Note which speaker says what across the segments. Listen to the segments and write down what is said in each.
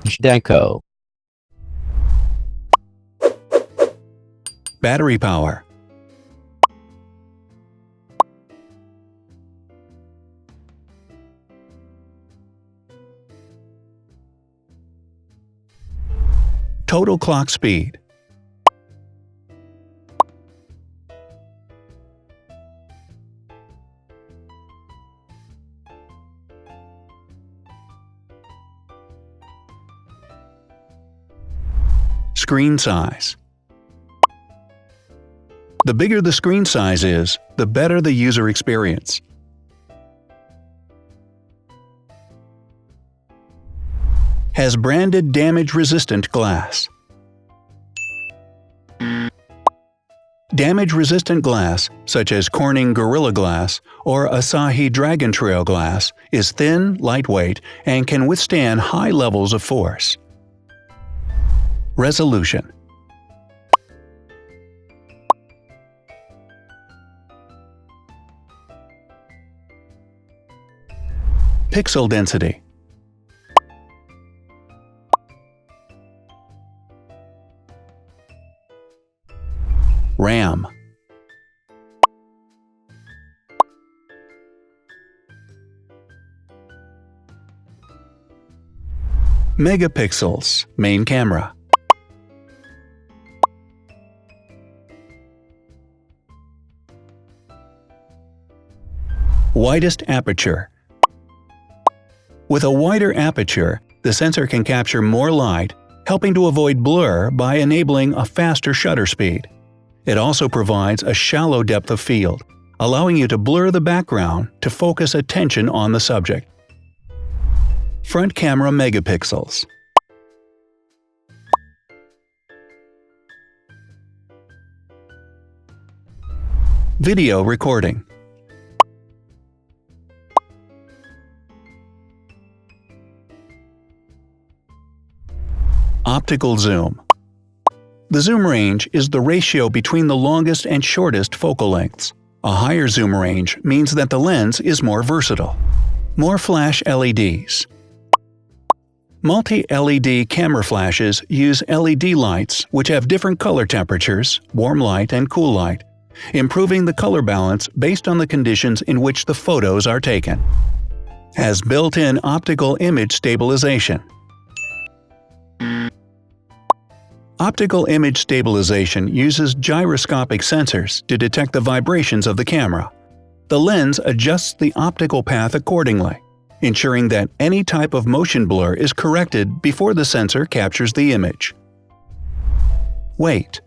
Speaker 1: Deco.
Speaker 2: Battery power. Total clock speed. Screen size. The bigger the screen size is, the better the user experience. Has branded damage-resistant glass. Damage-resistant glass, such as Corning Gorilla Glass or Asahi Dragon Trail glass, is thin, lightweight, and can withstand high levels of force. Resolution. Pixel density. RAM. Megapixels, main camera. Widest aperture. With a wider aperture, the sensor can capture more light, helping to avoid blur by enabling a faster shutter speed. It also provides a shallow depth of field, allowing you to blur the background to focus attention on the subject. Front camera megapixels. Video recording. Optical zoom. The zoom range is the ratio between the longest and shortest focal lengths. A higher zoom range means that the lens is more versatile. More flash LEDs. Multi-LED camera flashes use LED lights which have different color temperatures, warm light and cool light, improving the color balance based on the conditions in which the photos are taken. Has built-in optical image stabilization. Optical image stabilization uses gyroscopic sensors to detect the vibrations of the camera. The lens adjusts the optical path accordingly, ensuring that any type of motion blur is corrected before the sensor captures the image. Weight.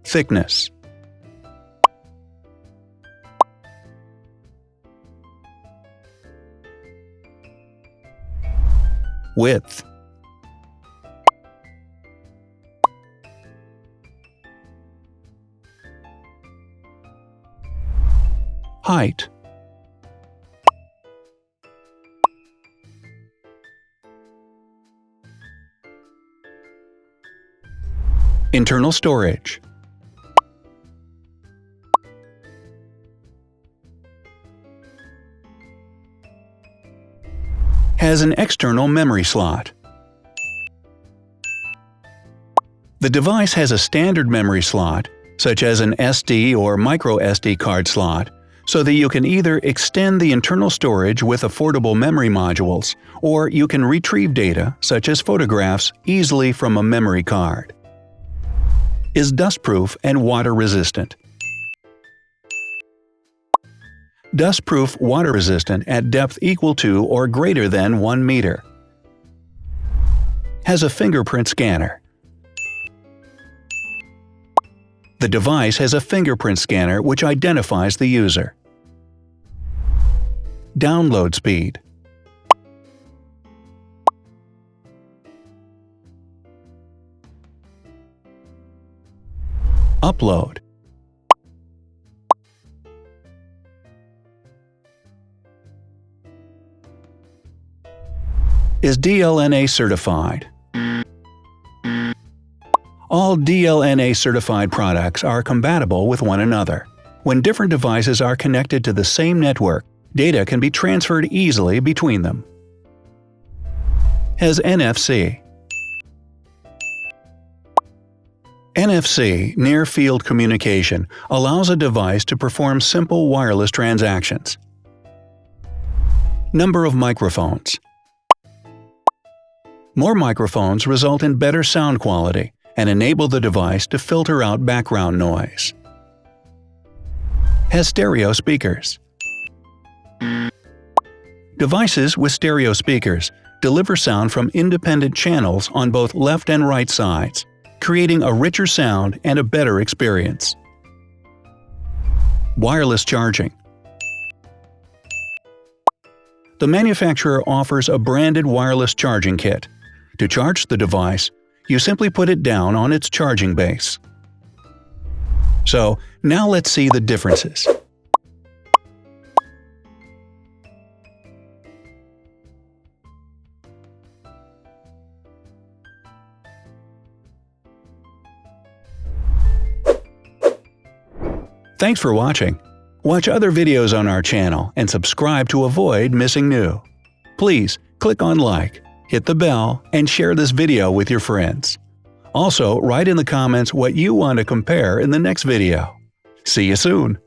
Speaker 2: Thickness. Width. Height. Internal storage. Has an external memory slot. The device has a standard memory slot, such as an SD or micro SD card slot, so that you can either extend the internal storage with affordable memory modules, or you can retrieve data, such as photographs, easily from a memory card. Is dustproof and water-resistant. Dustproof water-resistant at depth equal to or greater than 1 meter. Has a fingerprint scanner. The device has a fingerprint scanner which identifies the user. Download speed. Upload. Is DLNA certified. All DLNA certified products are compatible with one another. When different devices are connected to the same network, data can be transferred easily between them. Has NFC. NFC, Near Field Communication, allows a device to perform simple wireless transactions. Number of microphones. More microphones result in better sound quality and enable the device to filter out background noise. Has stereo speakers. Devices with stereo speakers deliver sound from independent channels on both left and right sides, creating a richer sound and a better experience. Wireless charging. The manufacturer offers a branded wireless charging kit. To charge the device, you simply put it down on its charging base. So, now let's see the differences. Thanks for watching. Watch other videos on our channel and subscribe to avoid missing new. Please click on like, hit the bell, and share this video with your friends. Also, write in the comments what you want to compare in the next video. See you soon!